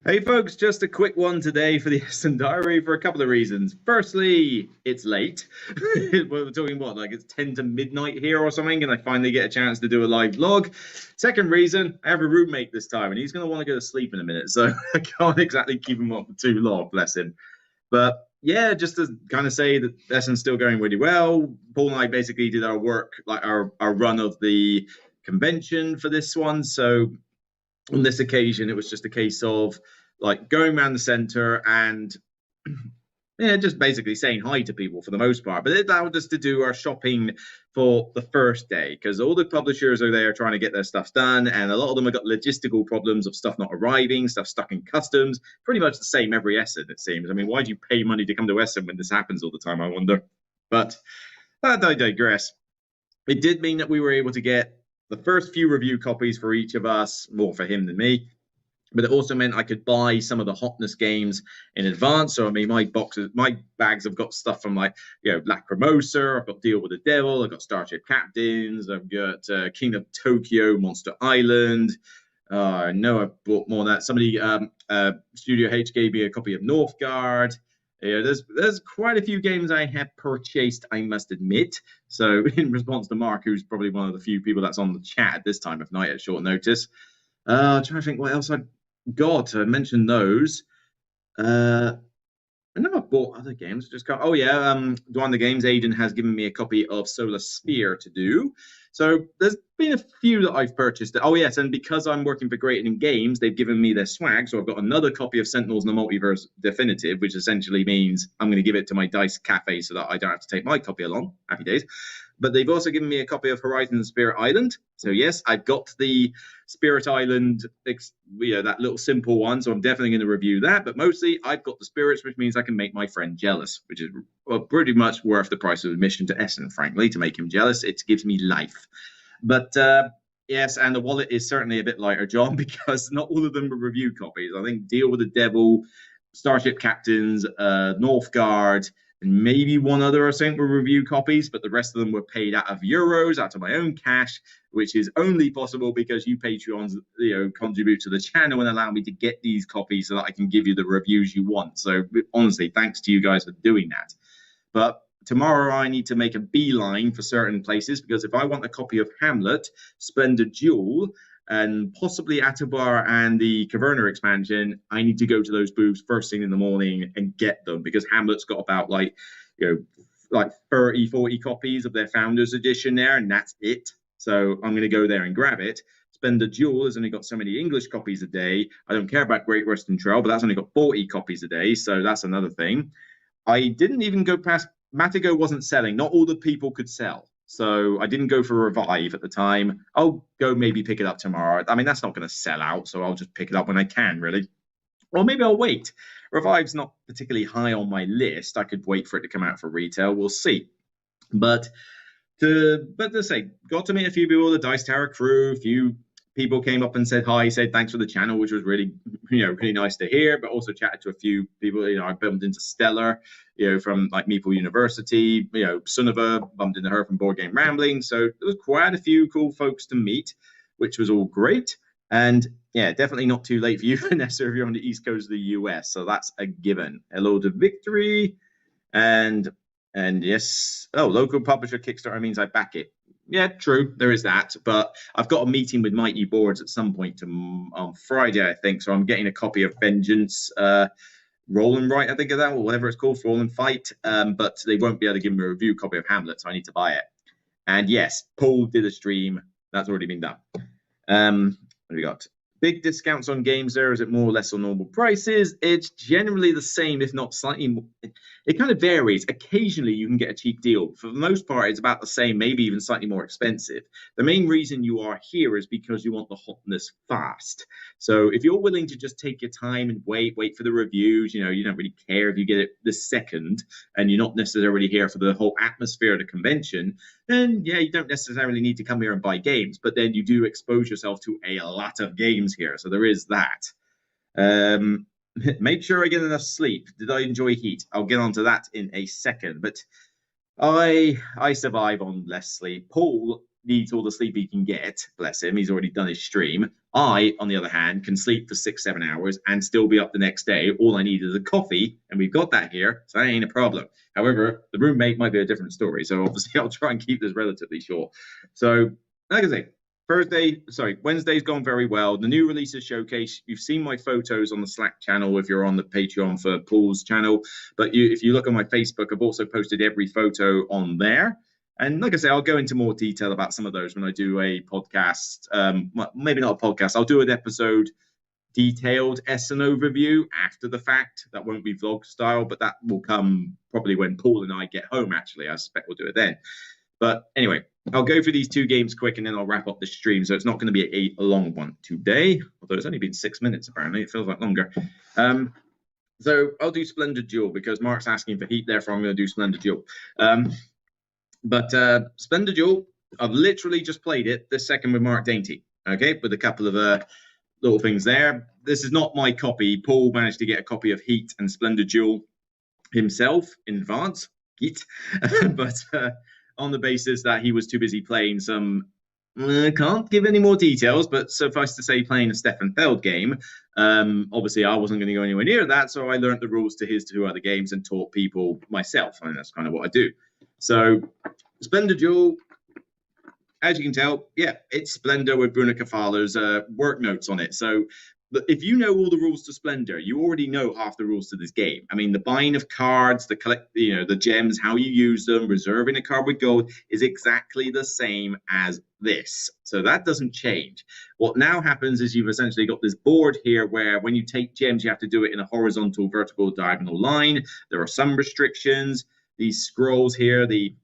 Hey folks, just a quick one today for the ESSEN Diary for a couple of reasons. Firstly, it's late. We're talking what, like it's 10 to midnight here or something, and I finally get a chance to do a live vlog. Second reason, I have a roommate this time, and he's going to want to go to sleep in a minute, so I can't exactly keep him up for too long, bless him. But yeah, just to kind of say that ESSEN's still going really well. Paul and I basically did our work, like our run of the convention for this one, so on this occasion, it was just a case of like going around the center and yeah, just basically saying hi to people for the most part. But it allowed us to do our shopping for the first day because all the publishers are there trying to get their stuff done, and a lot of them have got logistical problems of stuff not arriving, stuff stuck in customs. Pretty much the same every ESSEN, it seems. I mean, why do you pay money to come to ESSEN when this happens all the time, I wonder? But I digress. It did mean that we were able to get the first few review copies for each of us, more for him than me. But it also meant I could buy some of the hotness games in advance. So I mean, my bags have got stuff from like, Lacrimosa, I've got Deal with the Devil, I've got Starship Captains, I've got King of Tokyo, Monster Island. I know I bought more than that. Somebody, Studio H gave me a copy of Northgard. Yeah, there's quite a few games I have purchased, I must admit. So in response to Mark, who's probably one of the few people that's on the chat at this time of night at short notice, trying to think what else I got. I mentioned those. I never bought other games. Just got, one of the games, Aiden has given me a copy of Solar Sphere to do. So there's been a few that I've purchased. Oh yes, and because I'm working for Great in Games, they've given me their swag. So I've got another copy of Sentinels in the Multiverse Definitive, which essentially means I'm going to give it to my Dice Cafe so that I don't have to take my copy along. Happy days. But they've also given me a copy of Horizon Spirit Island. So yes, I've got the Spirit Island, that little simple one. So I'm definitely going to review that. But mostly I've got the spirits, which means I can make my friend jealous, which is pretty much worth the price of admission to ESSEN, frankly, to make him jealous. It gives me life. But yes, and the wallet is certainly a bit lighter, John, because not all of them are review copies. I think Deal with the Devil, Starship Captains, Northgard, and maybe one other I think were review copies, but the rest of them were paid out of euros, out of my own cash, which is only possible because you Patreons, contribute to the channel and allow me to get these copies so that I can give you the reviews you want. So honestly, thanks to you guys for doing that. But tomorrow I need to make a beeline for certain places because if I want a copy of Hamlet, Splendor Duel, and possibly Atabar and the Caverna expansion, I need to go to those booths first thing in the morning and get them because Hamlet's got about like 30, 40 copies of their Founders Edition there, and that's it. So I'm going to go there and grab it. Splendor Duel has only got so many English copies a day. I don't care about Great Western Trail, but that's only got 40 copies a day, so that's another thing. I didn't even go past Matago wasn't selling. Not all the people could sell. So I didn't go for Revive at the time. I'll go maybe pick it up tomorrow. I mean, that's not going to sell out, so I'll just pick it up when I can, really. Or maybe I'll wait. Revive's not particularly high on my list. I could wait for it to come out for retail. We'll see. But to say, got to meet a few people, the Dice Tower crew, a few people came up and said hi, said thanks for the channel, which was really, really nice to hear, but also chatted to a few people. I bumped into Stellar, from like Meeple University, Sunova, bumped into her from Board Game Rambling. So there was quite a few cool folks to meet, which was all great. And yeah, definitely not too late for you, Vanessa, if you're on the East Coast of the US. So that's a given. Hello to Victory. And yes, local publisher Kickstarter means I back it. Yeah, true. There is that. But I've got a meeting with Mighty Boards at some point on Friday, I think. So I'm getting a copy of Vengeance, Roll and Write, I think of that, or whatever it's called, Roll and Fight. But they won't be able to give me a review copy of Hamlet, so I need to buy it. And yes, Paul did a stream. That's already been done. What have we got? Big discounts on games there. Is it more or less on normal prices? It's generally the same, if not slightly more. It kind of varies. Occasionally, you can get a cheap deal. For the most part, it's about the same, maybe even slightly more expensive. The main reason you are here is because you want the hotness fast. So if you're willing to just take your time and wait for the reviews, you don't really care if you get it the second, and you're not necessarily here for the whole atmosphere of the convention, then yeah, you don't necessarily need to come here and buy games, but then you do expose yourself to a lot of games here. So there is that. Um, make sure I get enough sleep. Did I enjoy Heat? I'll get onto that in a second. But I survive on less sleep. Paul needs all the sleep he can get. Bless him. He's already done his stream. I, on the other hand, can sleep for 6, 7 hours and still be up the next day. All I need is a coffee, and we've got that here, so that ain't a problem. However, the roommate might be a different story. So obviously, I'll try and keep this relatively short. So, like I say, Wednesday's gone very well. The new releases showcase. You've seen my photos on the Slack channel if you're on the Patreon for Paul's channel. But if you look on my Facebook, I've also posted every photo on there. And like I say, I'll go into more detail about some of those when I do a podcast. Well, maybe not a podcast. I'll do an episode detailed ESSEN overview after the fact. That won't be vlog style, but that will come probably when Paul and I get home, actually. I suspect we'll do it then. But anyway, I'll go through these 2 games quick and then I'll wrap up the stream. So it's not going to be a long one today, although it's only been 6 minutes, apparently. It feels like longer. So I'll do Splendor Duel because Mark's asking for Heat, therefore I'm going to do Splendor Duel. But Splendor Duel, I've literally just played it this second with Mark Dainty, okay, with a couple of little things there. This is not my copy. Paul managed to get a copy of Heat and Splendor Duel himself in advance, Heat, but on the basis that he was too busy playing some, can't give any more details, but suffice to say, playing a Stefan Feld game. Obviously, I wasn't going to go anywhere near that, so I learned the rules to his 2 other games and taught people myself, and that's kind of what I do. So, Splendor Duel, as you can tell, yeah, it's Splendor with Bruno Cafalo's work notes on it. So, if you know all the rules to Splendor, you already know half the rules to this game. I mean, the buying of cards, the gems, how you use them, reserving a card with gold is exactly the same as this. So that doesn't change. What now happens is you've essentially got this board here where when you take gems, you have to do it in a horizontal, vertical, diagonal line. There are some restrictions. These scrolls here, the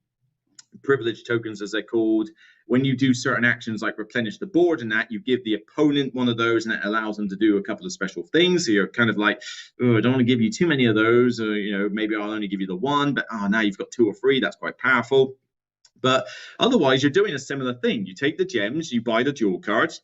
privilege tokens as they're called, when you do certain actions like replenish the board and that, you give the opponent one of those and it allows them to do a couple of special things. So you're kind of like, oh, I don't want to give you too many of those, or maybe I'll only give you the one, but now you've got 2 or 3. That's quite powerful. But otherwise, you're doing a similar thing. You take the gems, you buy the duel cards,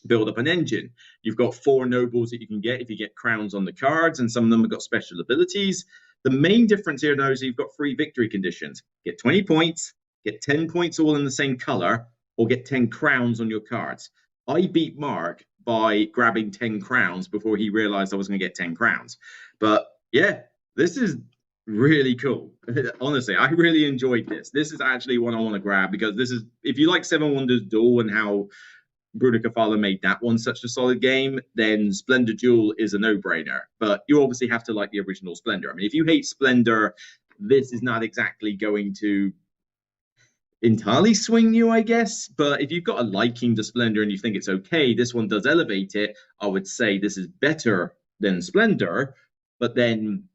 build up an engine. You've got 4 nobles that you can get if you get crowns on the cards, and some of them have got special abilities. The main difference here now is you've got 3 victory conditions. Get 20 points, get 10 points all in the same color, or get 10 crowns on your cards. I beat Mark by grabbing 10 crowns before he realized I was going to get 10 crowns. But yeah, this is really cool. Honestly, I really enjoyed this. This is actually one I want to grab because this is, if you like Seven Wonders Duel and how Bruno Cafalo made that one such a solid game, then Splendor Duel is a no-brainer. But you obviously have to like the original Splendor. I mean, if you hate Splendor, this is not exactly going to entirely swing you, I guess. But if you've got a liking to Splendor and you think it's okay, this one does elevate it. I would say this is better than Splendor. But then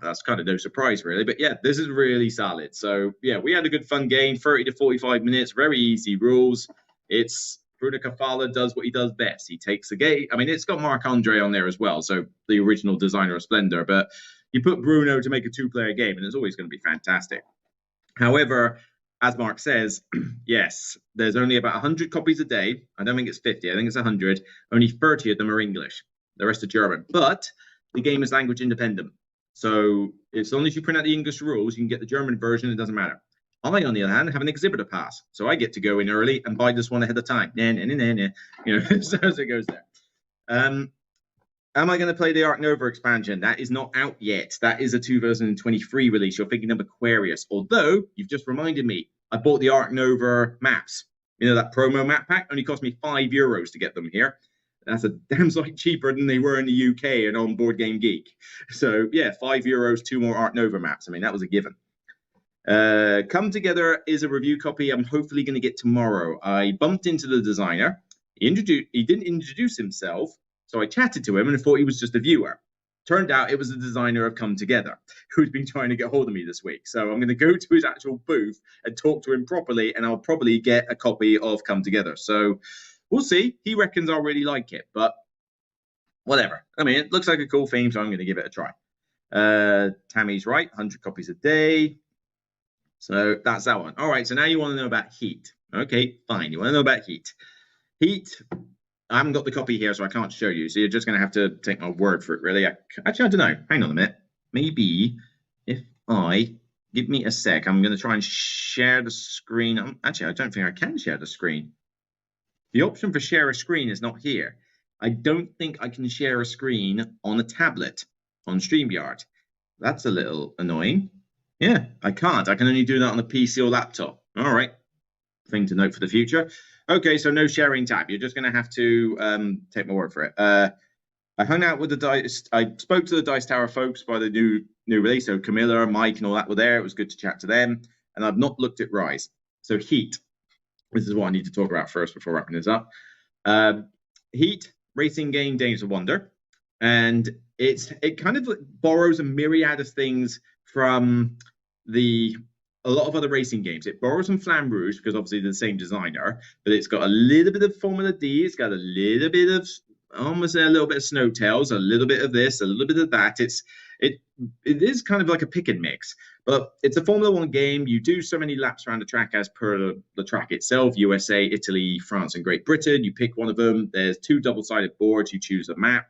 that's kind of no surprise, really. But yeah, this is really solid. So yeah, we had a good fun game, 30 to 45 minutes, very easy rules. It's Bruno Cafalo does what he does best. He takes a game. I mean, it's got Marc-Andre on there as well, so the original designer of Splendor. But you put Bruno to make a 2-player game, and it's always going to be fantastic. However, as Mark says, yes, there's only about 100 copies a day. I don't think it's 50. I think it's 100. Only 30 of them are English. The rest are German. But the game is language independent. So as long as you print out the English rules, you can get the German version. It doesn't matter. I, on the other hand, have an exhibitor pass. So I get to go in early and buy this one ahead of time. So as it goes there. Am I going to play the Ark Nova expansion? That is not out yet. That is a 2023 release. You're thinking of Aquarius. Although, you've just reminded me, I bought the Ark Nova maps. That promo map pack only cost me €5 to get them here. That's a damn sight cheaper than they were in the UK and on Board Game Geek. So, yeah, €5, 2 more Ark Nova maps. I mean, that was a given. Come Together is a review copy I'm hopefully going to get tomorrow. I bumped into the designer. He didn't introduce himself. So I chatted to him and I thought he was just a viewer. Turned out it was the designer of Come Together, who's been trying to get hold of me this week. So I'm going to go to his actual booth and talk to him properly, and I'll probably get a copy of Come Together. So we'll see. He reckons I'll really like it, but whatever. I mean, it looks like a cool theme, so I'm going to give it a try. Tammy's right, 100 copies a day. So that's that one. All right, so now you want to know about heat. Okay, fine. You want to know about heat. Heat, I haven't got the copy here, so I can't show you. So you're just going to have to take my word for it, really. Actually, I don't know. Hang on a minute. Maybe if I give me a sec, I'm going to try and share the screen. Actually, I don't think I can share the screen. The option for share a screen is not here. I don't think I can share a screen on a tablet on StreamYard. That's a little annoying. Yeah, I can't. I can only do that on a PC or laptop. All right. Thing to note for the future. Okay, so no sharing tab. You're just going to have to take my word for it. I hung out with the Dice. I spoke to the Dice Tower folks by the new release. So Camilla, Mike, and all that were there. It was good to chat to them. And I've not looked at Rise. So Heat. This is what I need to talk about first before wrapping this up. Heat, racing game, Days of Wonder. And it kind of borrows a myriad of things from a lot of other racing games. It borrows from Flamme Rouge because obviously they're the same designer, but it's got a little bit of Formula D. It's got a little bit of almost a little bit of Snowtails, a little bit of this, a little bit of that. It is kind of like a pick and mix, but it's a Formula One game. You do so many laps around the track as per the track itself. USA, Italy, France, and Great Britain. You pick one of them. There's 2 double-sided boards. You choose a map.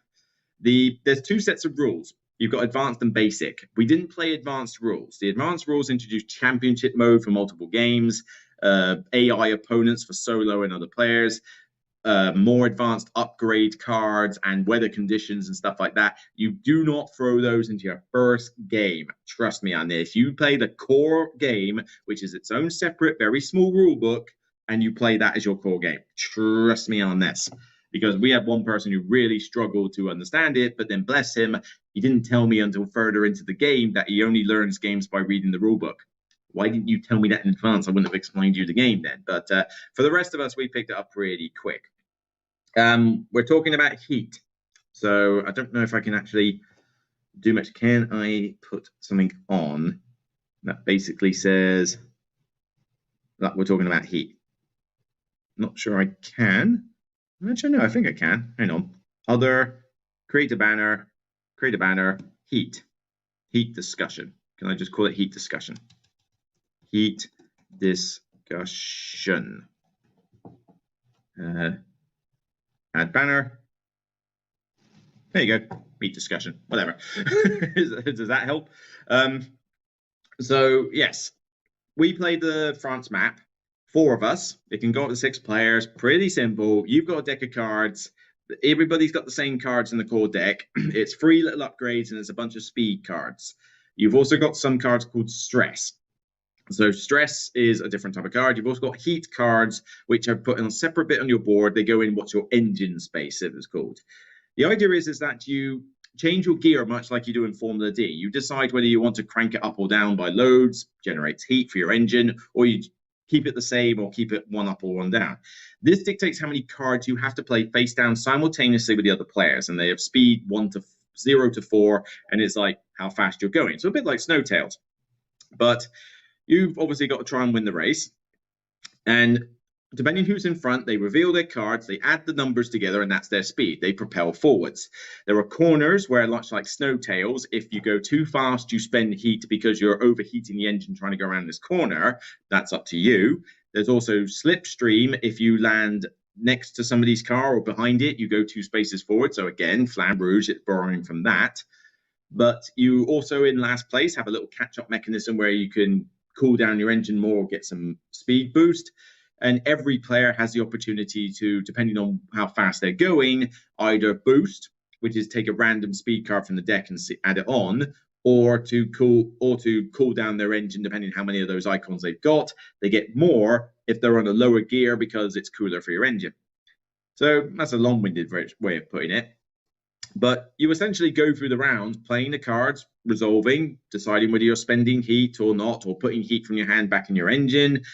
There's 2 sets of rules. You've got advanced and basic. We didn't play advanced rules. The advanced rules introduce championship mode for multiple games, AI opponents for solo and other players, more advanced upgrade cards and weather conditions and stuff like that. You do not throw those into your first game. Trust me on this. You play the core game, which is its own separate, very small rule book, and you play that as your core game. Trust me on this. Because we had one person who really struggled to understand it, but then bless him, he didn't tell me until further into the game that he only learns games by reading the rulebook. Why didn't you tell me that in advance? I wouldn't have explained you the game then. But for the rest of us, we picked it up pretty quick. We're talking about heat. So I don't know if I can actually do much. Can I put something on that basically says that we're talking about heat? Not sure I can. Actually, no, I think I can. Hang on. Other, create a banner, heat discussion. Can I just call it heat discussion? Heat discussion. Add banner. There you go. Heat discussion. Whatever. Does that help? So, yes, we played the France map. 4 of us. It can go up to 6 players. Pretty simple. You've got a deck of cards. Everybody's got the same cards in the core deck. It's 3 little upgrades and there's a bunch of speed cards. You've also got some cards called stress. So stress is a different type of card. You've also got heat cards, which are put in a separate bit on your board. They go in what's your engine space, it was called. The idea is that you change your gear much like you do in Formula D. You decide whether you want to crank it up or down by loads, generates heat for your engine, or you keep it the same or keep it one up or one down. This dictates how many cards you have to play face down simultaneously with the other players, and they have speed 0 to 4, and it's like how fast you're going. So a bit like Snowtails. But you've obviously got to try and win the race. And depending who's in front, they reveal their cards, they add the numbers together, and that's their speed. They propel forwards. There are corners where, much like Snowtails, if you go too fast, you spend heat because you're overheating the engine trying to go around this corner. That's up to you. There's also slipstream. If you land next to somebody's car or behind it, you go 2 spaces forward. So again, Flamme Rouge, it's borrowing from that. But you also, in last place, have a little catch-up mechanism where you can cool down your engine more or get some speed boost. And every player has the opportunity to, depending on how fast they're going, either boost, which is take a random speed card from the deck and add it on, or to cool down their engine, depending on how many of those icons they've got. They get more if they're on a lower gear because it's cooler for your engine. So that's a long-winded way of putting it. But you essentially go through the rounds, playing the cards, resolving, deciding whether you're spending heat or not, or putting heat from your hand back in your engine.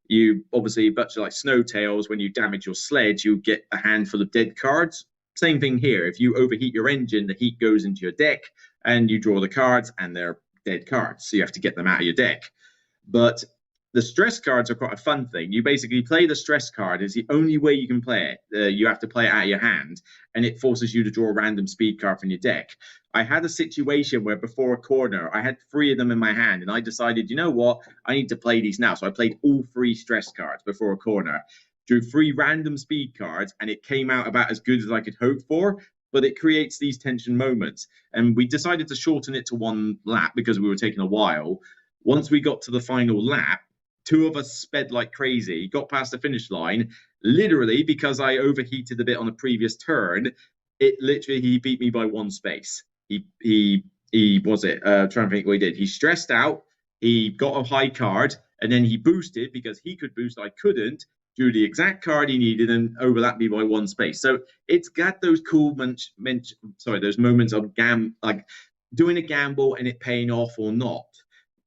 You obviously, much like Snowtails, when you damage your sledge, you get a handful of dead cards. Same thing here. If you overheat your engine, the heat goes into your deck and you draw the cards and they're dead cards. So you have to get them out of your deck. But the stress cards are quite a fun thing. You basically play the stress card. It's the only way you can play it. You have to play it out of your hand, and it forces you to draw a random speed card from your deck. I had a situation where before a corner, I had three of them in my hand, and I decided, you know what, I need to play these now. So I played all three stress cards before a corner, drew three random speed cards, and it came out about as good as I could hope for. But it creates these tension moments. And we decided to shorten it to one lap because we were taking a while. Once we got to the final lap, two of us sped like crazy, got past the finish line, literally because I overheated a bit on the previous turn. It literally, he beat me by one space. He was it, trying to think what he did. He stressed out, he got a high card, and then he boosted because he could boost, I couldn't, drew the exact card he needed and overlapped me by one space. So it's got those cool those moments of like doing a gamble and it paying off or not.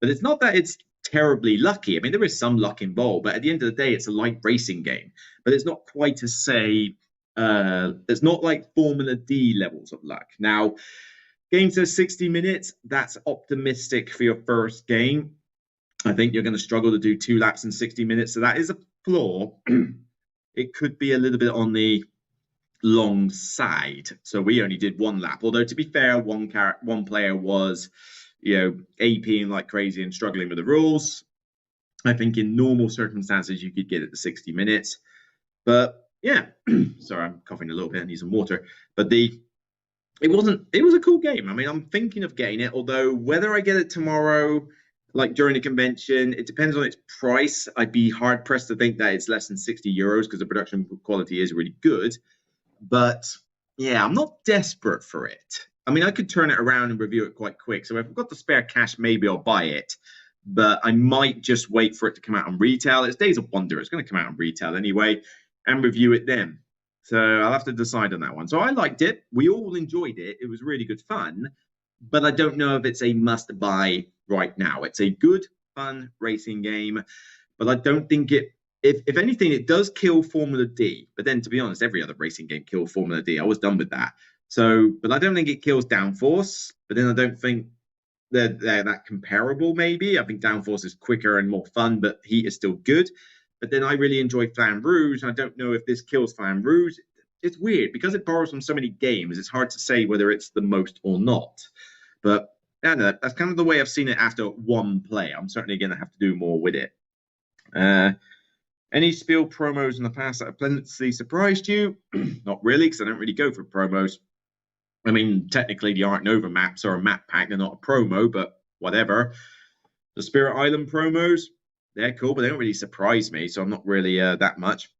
But it's not that it's terribly lucky. I mean, there is some luck involved, but at the end of the day, it's a light racing game. But it's not quite to say, it's not like Formula D levels of luck. Now, game says 60 minutes. That's optimistic for your first game. I think you're going to struggle to do 2 laps in 60 minutes. So that is a flaw. It could be a little bit on the long side. So we only did 1 lap. Although, to be fair, one player was, APing like crazy and struggling with the rules. I think in normal circumstances, you could get it to 60 minutes. But yeah, sorry, I'm coughing a little bit. I need some water. But it was a cool game. I mean, I'm thinking of getting it, although whether I get it tomorrow, like during the convention, it depends on its price. I'd be hard pressed to think that it's less than 60 euros because the production quality is really good. But yeah, I'm not desperate for it. I mean, I could turn it around and review it quite quick. So if I've got the spare cash, maybe I'll buy it. But I might just wait for it to come out on retail. It's Days of Wonder. It's going to come out on retail anyway and review it then. So I'll have to decide on that one. So I liked it. We all enjoyed it. It was really good fun. But I don't know if it's a must-buy right now. It's a good, fun racing game. But I don't think if anything, it does kill Formula D. But then, to be honest, every other racing game killed Formula D. I was done with that. So, but I don't think it kills Downforce. But then I don't think they're that comparable, maybe. I think Downforce is quicker and more fun, but Heat is still good. But then I really enjoy Flamme Rouge. I don't know if this kills Flamme Rouge. It's weird. Because it borrows from so many games, it's hard to say whether it's the most or not. But I don't know, that's kind of the way I've seen it after one play. I'm certainly going to have to do more with it. Any Spiel promos in the past that have pleasantly surprised you? Not really, because I don't really go for promos. I mean, technically, the Art Nova maps are a map pack. They're not a promo, but whatever. The Spirit Island promos, they're cool, but they don't really surprise me, so I'm not really that much.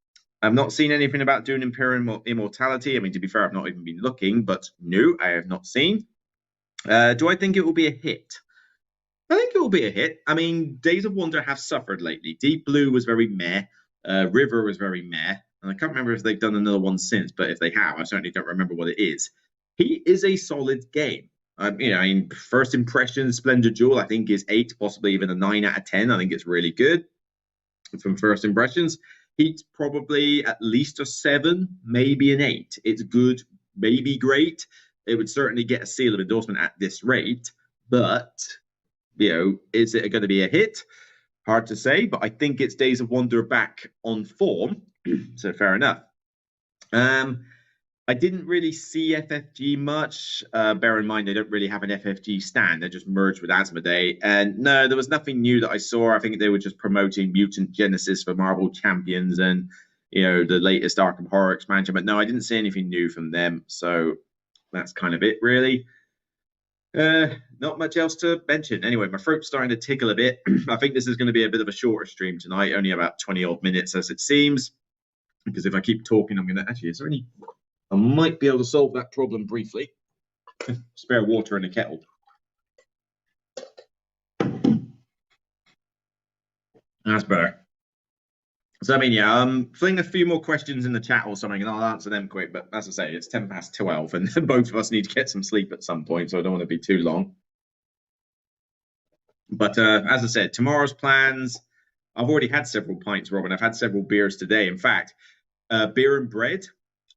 I've not seen anything about doing Imperial Immortality. I mean, to be fair, I've not even been looking, but no, I have not seen. Do I think it will be a hit? I think it will be a hit. I mean, Days of Wonder have suffered lately. Deep Blue was very meh. River was very meh. And I can't remember if they've done another one since, but if they have, I certainly don't remember what it is. He is a solid game. I mean, first impressions, Splendor Duel, I think is 8, possibly even a 9 out of 10. I think it's really good from first impressions. Heat's probably at least a 7, maybe an 8. It's good, maybe great. It would certainly get a seal of endorsement at this rate. But, is it going to be a hit? Hard to say, but I think it's Days of Wonder back on form. So fair enough. I didn't really see FFG much. Bear in mind, they don't really have an FFG stand. They just merged with Asmodee. And no, there was nothing new that I saw. I think they were just promoting Mutant Genesis for Marvel Champions and, the latest Arkham Horror expansion. But no, I didn't see anything new from them. So that's kind of it, really. Not much else to mention. Anyway, my throat's starting to tickle a bit. I think this is going to be a bit of a shorter stream tonight, only about 20-odd minutes as it seems. Because if I keep talking, I'm going to... Actually, is there any... I might be able to solve that problem briefly. Spare water in a kettle. That's better. So, I mean, yeah, I'm fling a few more questions in the chat or something, and I'll answer them quick. But as I say, it's 10 past 12, and both of us need to get some sleep at some point, so I don't want to be too long. But as I said, tomorrow's plans, I've already had several pints, Robin. I've had several beers today. In fact, Beer and Bread,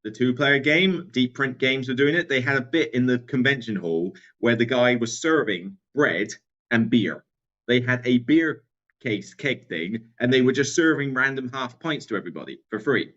the 2-player game, Deep Print Games were doing it. They had a bit in the convention hall where the guy was serving bread and beer. They had a beer case keg thing, and they were just serving random half pints to everybody for free.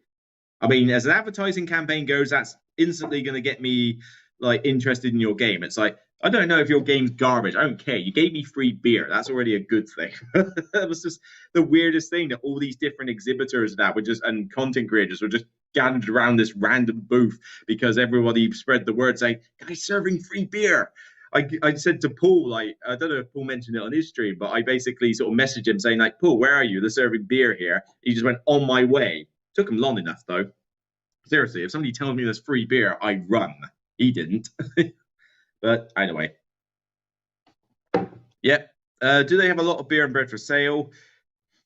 I mean, as an advertising campaign goes, that's instantly going to get me like interested in your game. It's like, I don't know if your game's garbage. I don't care. You gave me free beer. That's already a good thing. That was just the weirdest thing that all these different exhibitors that were just and content creators were just gathered around this random booth because everybody spread the word saying, guys serving free beer. I said to Paul, like, I don't know if Paul mentioned it on his stream, but I basically sort of messaged him saying, like, Paul, where are you? They're serving beer here. He just went on my way. Took him long enough, though. Seriously, if somebody tells me there's free beer, I run. He didn't. But anyway. Yeah. Do they have a lot of beer and bread for sale?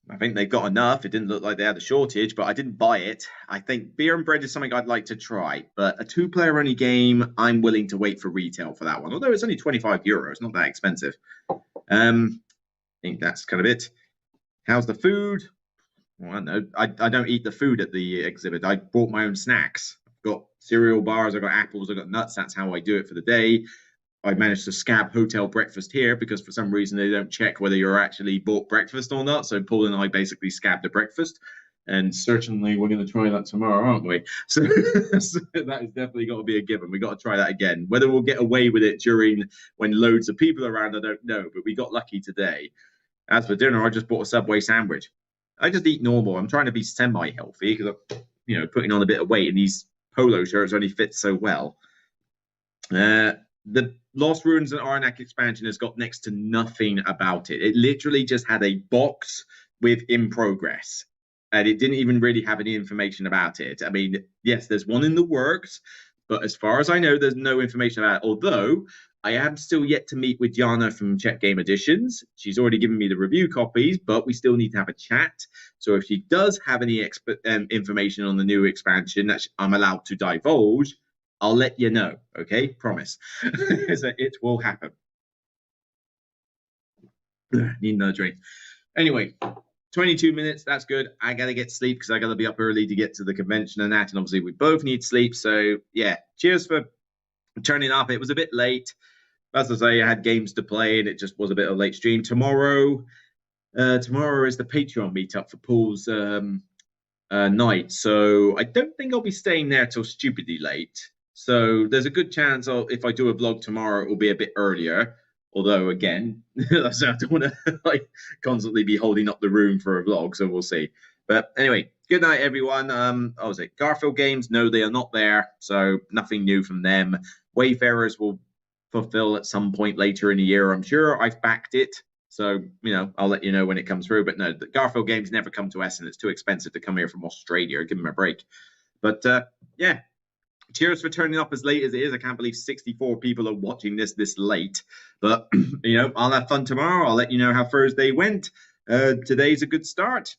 I think they've got enough. It didn't look like they had a shortage, but I didn't buy it. I think beer and bread is something I'd like to try, but a two-player only game, I'm willing to wait for retail for that one. Although it's only €25, not that expensive. I think that's kind of it. How's the food? Well, I don't know. I don't eat the food at the exhibit. I bought my own snacks. I've got cereal bars, I've got apples, I've got nuts. That's how I do it for the day. I managed to scab hotel breakfast here because for some reason they don't check whether you're actually bought breakfast or not. So Paul and I basically scabbed the breakfast. And certainly we're going to try that tomorrow, aren't we? So, so that has definitely got to be a given. We've got to try that again. Whether we'll get away with it during when loads of people are around, I don't know. But we got lucky today. As for dinner, I just bought a Subway sandwich. I just eat normal. I'm trying to be semi-healthy because I'm, putting on a bit of weight, and these polo shirts only fit so well. The Lost Ruins and Arnak expansion has got next to nothing about it. It literally just had a box with in progress, and it didn't even really have any information about it. I mean, yes, there's one in the works, but as far as I know, there's no information about it. Although I am still yet to meet with Jana from Czech Game Editions. She's already given me the review copies, but we still need to have a chat. So if she does have any information on the new expansion that I'm allowed to divulge, I'll let you know, okay? Promise. So it will happen. Need another drink. Anyway, 22 minutes, that's good. I got to get sleep because I got to be up early to get to the convention and that. And obviously, we both need sleep. So, yeah, cheers for turning up. It was a bit late. As I say, I had games to play and it just was a bit of a late stream. Tomorrow is the Patreon meetup for Paul's night. So I don't think I'll be staying there till stupidly late. So there's a good chance if I do a vlog tomorrow, it will be a bit earlier. Although, again, I don't want to constantly be holding up the room for a vlog, so we'll see. But anyway, good night, everyone. What was it? Garfield Games? No, they are not there, so nothing new from them. Wayfarers will fulfill at some point later in the year, I'm sure. I've backed it, so I'll let you know when it comes through. But no, the Garfield Games never come to Essen. It's too expensive to come here from Australia. Give them a break. But yeah. Cheers for turning up as late as it is. I can't believe 64 people are watching this late. But, I'll have fun tomorrow. I'll let you know how Thursday went. Today's a good start,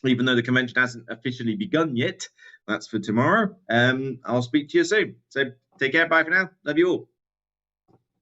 even though the convention hasn't officially begun yet. That's for tomorrow. I'll speak to you soon. So take care. Bye for now. Love you all.